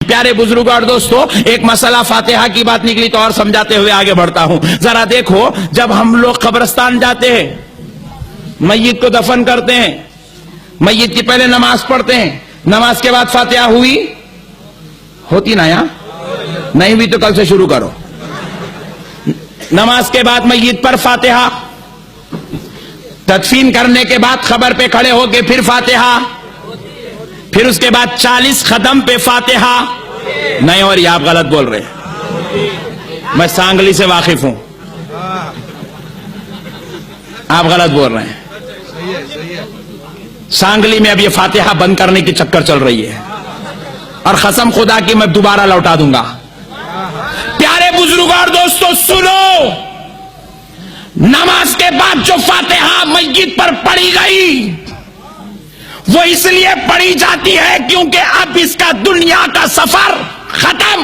پیارے بزرگ اور دوستو، ایک مسئلہ فاتحہ کی بات نکلی تو اور سمجھاتے ہوئے آگے بڑھتا ہوں. ذرا دیکھو، جب ہم لوگ قبرستان جاتے ہیں، میت کو دفن کرتے ہیں، میت کی پہلے نماز پڑھتے ہیں، نماز کے بعد فاتحہ ہوتی نا یہاں؟ نہیں ہوئی تو کل سے شروع کرو. نماز کے بعد میت پر فاتحہ، تدفین کرنے کے بعد خبر پہ کھڑے ہو کے پھر فاتحہ، پھر اس کے بعد 40 قدم پہ فاتحہ. نہیں، اور یہ آپ غلط بول رہے ہیں. میں سانگلی سے واقف ہوں، آپ غلط بول رہے ہیں. سانگلی میں اب یہ فاتحہ بند کرنے کی چکر چل رہی ہے، اور قسم خدا کی میں دوبارہ لوٹا دوں گا. پیارے بزرگوں اور دوستو سنو، نماز کے بعد جو فاتحہ میت پر پڑھی گئی وہ اس لیے پڑھی جاتی ہے کیونکہ اب اس کا دنیا کا سفر ختم.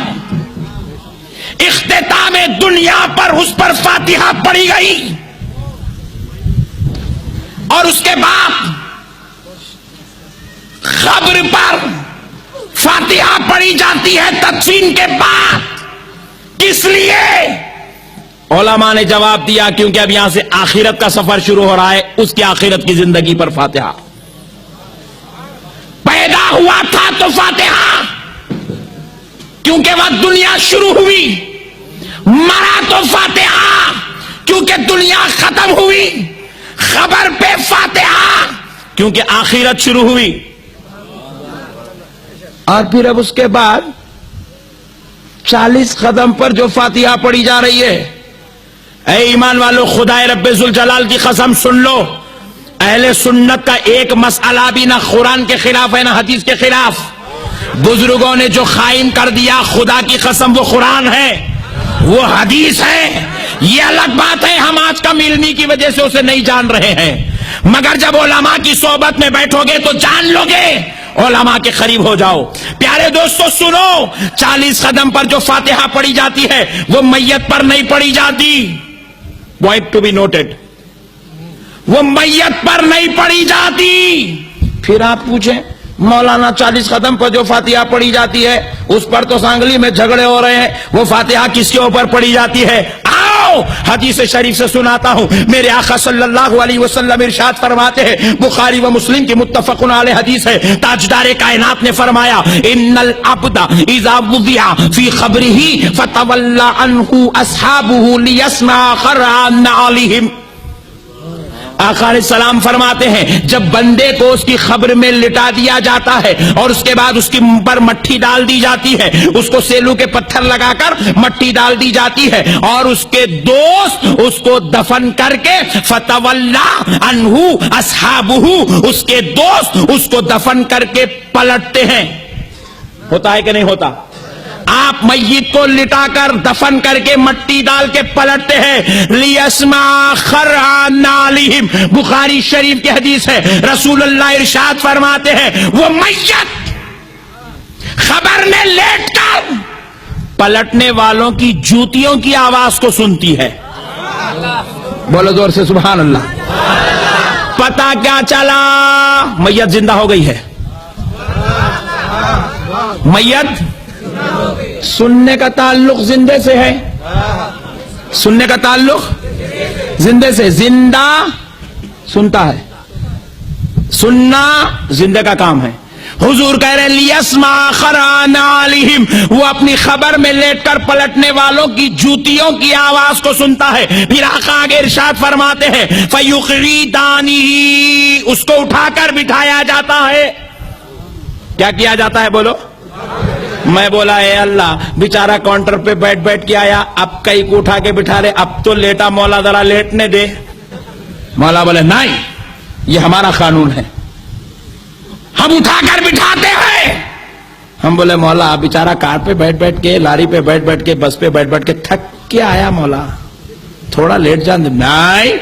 اختتام دنیا پر اس پر فاتحہ پڑھی گئی، اور اس کے بعد قبر پر فاتحہ پڑھی جاتی ہے تدفین کے بعد. کس لیے؟ علماء نے جواب دیا کیونکہ اب یہاں سے آخرت کا سفر شروع ہو رہا ہے، اس کی آخرت کی زندگی پر فاتحہ. پیدا ہوا تھا تو فاتحہ، کیونکہ وہ دنیا شروع ہوئی. مرا تو فاتحہ، کیونکہ دنیا ختم ہوئی. خبر پہ فاتحہ، کیونکہ آخرت شروع ہوئی. اور پھر اب اس کے بعد 40 قدم پر جو فاتحہ پڑھی جا رہی ہے، اے ایمان والو، خدائے رب ذوالجلال کی قسم سن لو، اہل سنت کا ایک مسئلہ بھی نہ قرآن کے خلاف ہے نہ حدیث کے خلاف. بزرگوں نے جو قائم کر دیا، خدا کی قسم وہ قرآن ہے، وہ حدیث ہے. یہ الگ بات ہے ہم آج کم علمی کی وجہ سے اسے نہیں جان رہے ہیں، مگر جب علماء کی صحبت میں بیٹھو گے تو جان لو گے، علماء کے قریب ہو جاؤ. پیارے دوستو سنو، 40 قدم پر جو فاتحہ پڑھی جاتی ہے وہ میت پر نہیں پڑھی جاتی. پوائنٹ ٹو بی نوٹڈ، وہ میت پر نہیں پڑھی جاتی. پھر آپ پوچھیں مولانا 40 قدم پر جو فاتحہ پڑھی جاتی ہے اس پر تو سانگلی میں جھگڑے ہو رہے ہیں، وہ فاتحہ کس کے اوپر پڑھی جاتی ہے؟ آؤ حدیث شریف سے سناتا ہوں. میرے آقا صلی اللہ علیہ وسلم ارشاد فرماتے ہیں، بخاری و مسلم کی متفق علیہ حدیث ہے، تاجدار کائنات نے فرمایا، ان العبد اذا وضع فی قبرہ فتولی عنہ اصحابہ لیسمع قرعن علیہم. آقا علیہ السلام فرماتے ہیں، جب بندے کو اس کی قبر میں لٹا دیا جاتا ہے اور اس کے بعد اس کی پر مٹی ڈال دی جاتی ہے، اس کو سیلو کے پتھر لگا کر مٹی ڈال دی جاتی ہے، اور اس کے دوست اس کو دفن کر کے فتولا عنہ اصحابہ، اس کے دوست اس کو دفن کر کے پلٹتے ہیں. ہوتا ہے کہ نہیں ہوتا؟ آپ میت کو لٹا کر دفن کر کے مٹی ڈال کے پلٹتے ہیں. لیسمع قرعن علیہم، بخاری شریف کی حدیث ہے، رسول اللہ ارشاد فرماتے ہیں، وہ میت خبر میں لیٹ کر پلٹنے والوں کی جوتیوں کی آواز کو سنتی ہے. بولو زور سے سبحان اللہ. پتہ کیا چلا؟ میت زندہ ہو گئی ہے. میت سننے کا تعلق زندے سے ہے، سننے کا تعلق زندے سے. زندہ سنتا ہے، سننا زندے کا کام ہے. حضور کہہ رہے ہیں لیسمع قرعن علیہم، وہ اپنی خبر میں لیٹ کر پلٹنے والوں کی جوتیوں کی آواز کو سنتا ہے. پھر آقا آگے ارشاد فرماتے ہیں، فیقعدانہ، اس کو اٹھا کر بٹھایا جاتا ہے. کیا کیا جاتا ہے بولو؟ میں بولا اے اللہ، بیچارہ کاؤنٹر پہ بیٹھ بیٹھ کے آیا، اب کئی کو اٹھا کے بٹھا رہے، اب تو لیٹا، مولا ذرا لیٹنے دے. مولا بولے نہیں، یہ ہمارا قانون ہے، ہم اٹھا کر بٹھاتے ہیں. ہم بولے مولا بیچارہ کار پہ بیٹھ بیٹھ کے، لاری پہ بیٹھ بیٹھ کے، بس پہ بیٹھ بیٹھ کے تھک کے آیا، مولا تھوڑا لیٹ جان دے. نہیں،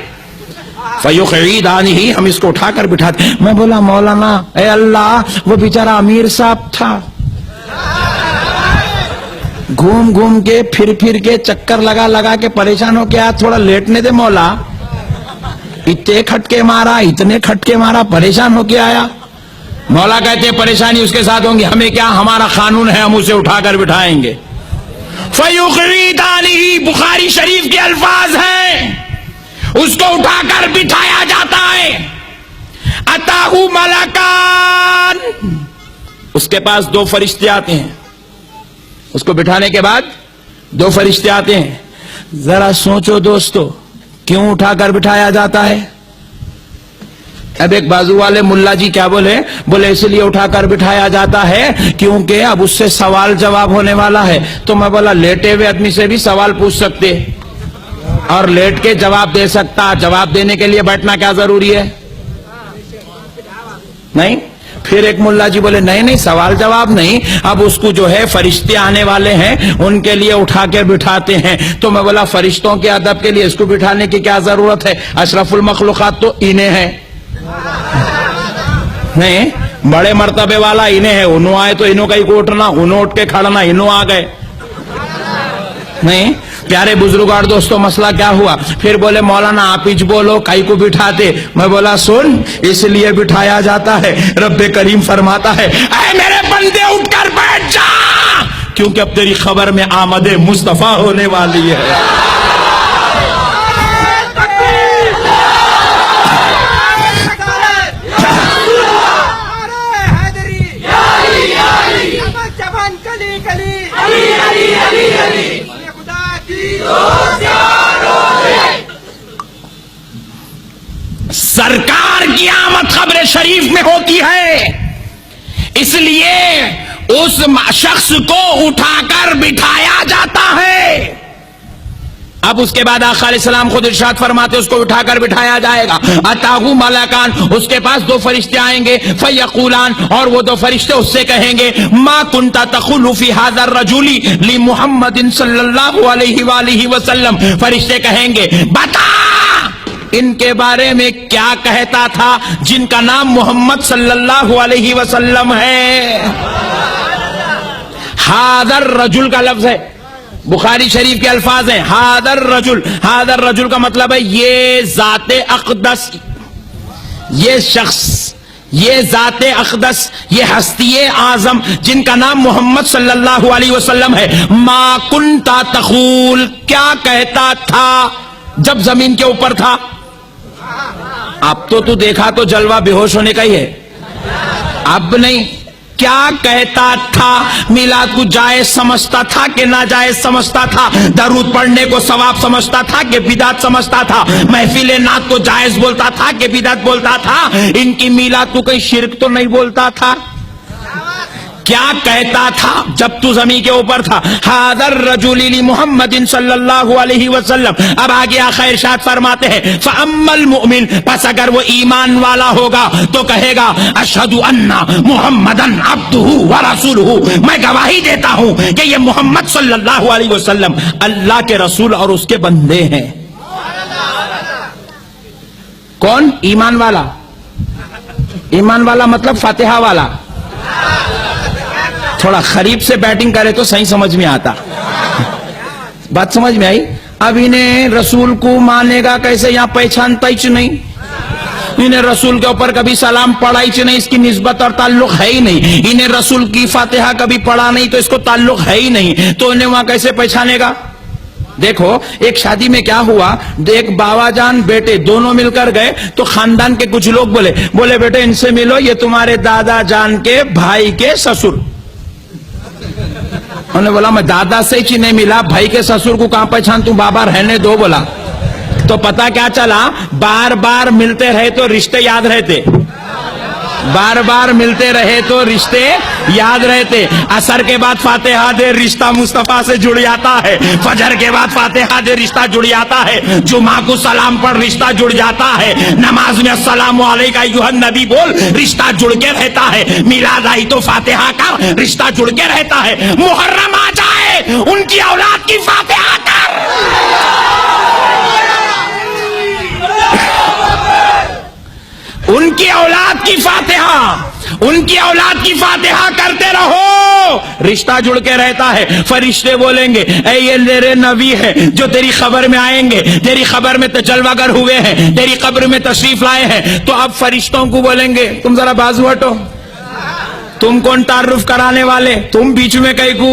فیقعدانہ، ہم اس کو اٹھا کر بٹھاتے. میں بولا مولانا اے اللہ، وہ بیچارہ امیر صاحب تھا، گھوم گھوم کے پھر پھر کے چکر لگا لگا کے پریشان ہو کے آیا، تھوڑا لیٹنے دے مولا. اتنے کھٹکے مارا، اتنے کھٹکے مارا، پریشان ہو کے آیا. مولا کہتے ہیں پریشانی اس کے ساتھ ہوں گی، ہمیں کیا، ہمارا قانون ہے، ہم اسے اٹھا کر بٹھائیں گے. فَيُغْرِي دَانِهِ بخاری شریف کے الفاظ ہیں، اس کو اٹھا کر بٹھایا جاتا ہے. اتاہو ملکان، اس کے پاس دو فرشتے آتے ہیں. اس کو بٹھانے کے بعد دو فرشتے آتے ہیں. ذرا سوچو دوستو، کیوں اٹھا کر بٹھایا جاتا ہے؟ اب ایک بازو والے ملا جی کیا بولے اس لیے اٹھا کر بٹھایا جاتا ہے کیونکہ اب اس سے سوال جواب ہونے والا ہے. تو میں بولا لیٹے ہوئے آدمی سے بھی سوال پوچھ سکتے اور لیٹ کے جواب دے سکتا. جواب دینے کے لیے بیٹھنا کیا ضروری ہے؟ نہیں. پھر ایک ملا جی بولے نہیں سوال جواب نہیں، اب اس کو جو ہے فرشتے آنے والے ہیں ان کے لیے اٹھا کے بٹھاتے ہیں. تو میں بولا فرشتوں کے ادب کے لیے اس کو بٹھانے کی کیا ضرورت ہے؟ اشرف المخلوقات تو انہیں ہے. نہیں، بڑے مرتبے والا انہیں ہے. انہوں آئے تو انہوں کا ہی اٹھنا، انہوں اٹھ کے کھڑنا، انہوں آ گئے. نہیں پیارے بزرگ اور دوستوں، مسئلہ کیا ہوا؟ پھر بولے مولانا آپ ہی بولو کائی کو بٹھاتے. میں بولا سن، اس لیے بٹھایا جاتا ہے، رب کریم فرماتا ہے اے میرے بندے اٹھ کر بیٹھ جا، کیونکہ اب تیری خبر میں آمد مصطفیٰ ہونے والی ہے. سرکار کی آمد خبر شریف میں ہوتی ہے، اس لیے اس شخص کو اٹھا کر بٹھایا جاتا ہے. اب اس کے بعد آقا علیہ السلام خود ارشاد فرماتے اس کو اٹھا کر بٹھایا جائے گا. اتاہو ملکان، اس کے پاس دو فرشتے آئیں گے. فیقولان، اور وہ دو فرشتے اس سے کہیں گے ما کنت تقول فی ھذا الرجل لمحمد صلی اللہ علیہ وآلہ وسلم. فرشتے کہیں گے بتا ان کے بارے میں کیا کہتا تھا جن کا نام محمد صلی اللہ علیہ وسلم ہے. ھذا الرجل کا لفظ ہے، بخاری شریف کے الفاظ ہیں ھذا الرجل. ھذا الرجل کا مطلب ہے یہ ذات اقدس، یہ شخص، یہ ذات اقدس، یہ ہستی اعظم جن کا نام محمد صلی اللہ علیہ وسلم ہے. ما کنت تقول، کیا کہتا تھا جب زمین کے اوپر تھا؟ اب تو دیکھا تو جلوہ بے ہوش ہونے کا ہی ہے، اب نہیں. کیا کہتا تھا؟ میلاد کو جائز سمجھتا تھا کہ ناجائز سمجھتا تھا؟ درود پڑھنے کو ثواب سمجھتا تھا کہ بدعت سمجھتا تھا؟ محفل نعت کو جائز بولتا تھا کہ بدعت بولتا تھا؟ ان کی میلاد کو کہیں شرک تو نہیں بولتا تھا؟ کیا کہتا تھا جب تو زمین کے اوپر تھا؟ ھذا الرجل لمحمد صلی اللہ علیہ وسلم. اب آگے آقا ارشاد فرماتے ہیں فاما المؤمن، پس اگر وہ ایمان والا ہوگا تو کہے گا اشہد ان محمدا عبدہ ورسولہ، میں گواہی دیتا ہوں کہ یہ محمد صلی اللہ علیہ وسلم اللہ کے رسول اور اس کے بندے ہیں. کون؟ ایمان والا. ایمان والا مطلب فاتحہ والا. تھوڑا قریب سے بیٹنگ کرے تو صحیح سمجھ میں آتا. بات سمجھ میں آئی؟ اب انہیں رسول کو مانے گا کیسے؟ یہاں پہچانتا ہی نہیں، انہیں رسول کے اوپر کبھی سلام پڑھا ہی نہیں، اس کی نسبت اور تعلق ہے ہی نہیں. انہیں رسول کی فاتحہ کبھی پڑھا نہیں تو اس کو تعلق ہے ہی نہیں، تو انہیں وہاں کیسے پہچانے گا؟ دیکھو ایک شادی میں کیا ہوا، ایک باوا جان بیٹے دونوں مل کر گئے تو خاندان کے کچھ لوگ بولے بیٹے ان سے ملو، یہ تمہارے دادا جان کے بھائی کے سسر. انہوں نے بولا میں دادا سے ہی نہیں ملا، بھائی کے سسر کو کہاں پہچان توں، بابا رہنے دو. بولا تو پتا کیا چلا، بار بار ملتے رہے تو رشتے یاد رہتے، بار بار ملتے رہے تو رشتے یاد رہتے. عصر کے بعد فاتحہ دے رشتہ مصطفیٰ سے جڑ جاتا ہے، فجر کے بعد فاتحہ دے رشتہ جڑ جاتا ہے، جمعہ کو سلام پر رشتہ جڑ جاتا ہے، نماز میں السلام علیکم ایھا النبی بول رشتہ جڑ کے رہتا ہے، میلاد آئی تو فاتحہ کر رشتہ جڑ کے رہتا ہے، محرم آ جائے ان کی اولاد کی فاتحہ کر. ان کی اولاد کی فاتحہ، ان کی اولاد کی فاتحہ کرتے رہو، رشتہ جڑ کے رہتا ہے. فرشتے بولیں گے اے یہ میرے نبی ہے جو تیری خبر میں آئیں گے، تیری خبر میں تجلوہ گر ہوئے ہیں، تیری قبر میں تشریف لائے ہیں. تو اب فرشتوں کو بولیں گے تم ذرا بازو ہٹو، تم کون تعارف کرانے والے؟ تم بیچ میں کہیں کو؟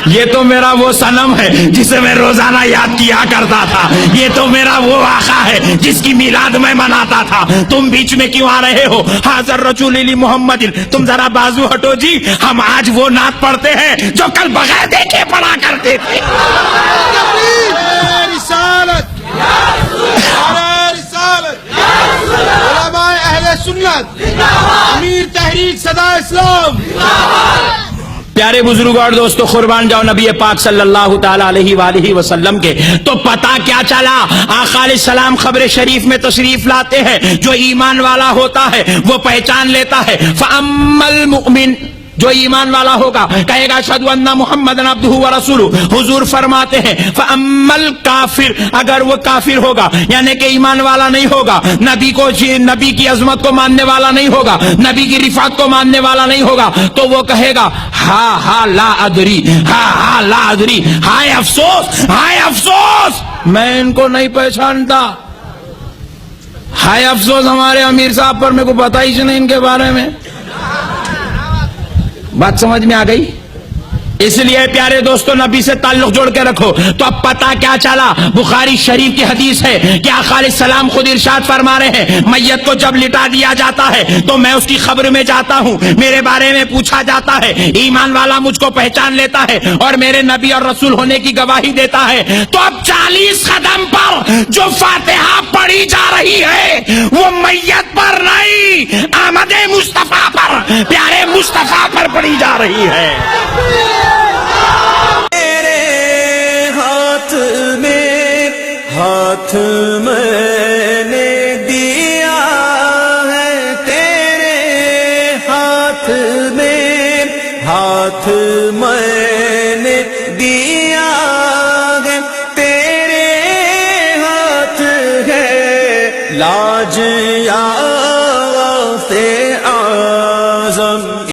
یہ تو میرا وہ صنم ہے جسے میں روزانہ یاد کیا کرتا تھا، یہ تو میرا وہ آقا ہے جس کی میلاد میں مناتا تھا، تم بیچ میں کیوں آ رہے ہو؟ حاضر رسول علی محمد، تم ذرا بازو ہٹو جی، ہم آج وہ نعت پڑھتے ہیں جو کل بغیر دیکھے پڑھا کرتے تھے۔ رسالت علماء اہل سنت، امیر تحریک صدا اسلام۔ پیارے بزرگوں اور دوستو، قربان جاؤ نبی پاک صلی اللہ تعالی علیہ وآلہ وسلم کے، تو پتا کیا چلا؟ آقا علیہ السلام قبر شریف میں تشریف لاتے ہیں، جو ایمان والا ہوتا ہے وہ پہچان لیتا ہے۔ فَأَمَّا الْمُؤْمِنُ، جو ایمان والا ہوگا کہے گا اشہدو ان محمد عبدہ ورسولہ۔ حضور فرماتے ہیں فَأَمَّا الْكَافِرُ، اگر وہ کافر ہوگا یعنی کہ ایمان والا نہیں ہوگا، نبی کی عظمت کو ماننے والا نہیں ہوگا، نبی کی رفعت کو ماننے والا نہیں ہوگا، تو وہ کہے گا ہا لا ادری، ہا لا ادری، ہائے افسوس، ہائے افسوس، میں ان کو نہیں پہچانتا، ہائے افسوس ہمارے امیر صاحب پر، میرے کو پتا ہی نہیں ان کے بارے میں۔ بات سمجھ میں آ گئی؟ اس لیے پیارے دوستو نبی سے تعلق جوڑ کے رکھو۔ تو اب پتا کیا چلا؟ بخاری شریف کی حدیث ہے کہ آقا علیہ السلام خود ارشاد فرما رہے ہیں میت کو جب لٹا دیا جاتا ہے تو میں اس کی قبر میں جاتا ہوں، میرے بارے میں پوچھا جاتا ہے، ایمان والا مجھ کو پہچان لیتا ہے اور میرے نبی اور رسول ہونے کی گواہی دیتا ہے۔ تو اب 40 قدم پر جو فاتحہ پڑھی جا رہی ہے وہ میت پر نہیں، آمد مصطفیٰ پر، پیارے مصطفیٰ پر پڑھی جا رہی ہے۔ ہاتھ میں نے دیا ہے تیرے ہاتھ میں، ہاتھ میں نے دیا ہے تیرے ہاتھ ہے، لاج یا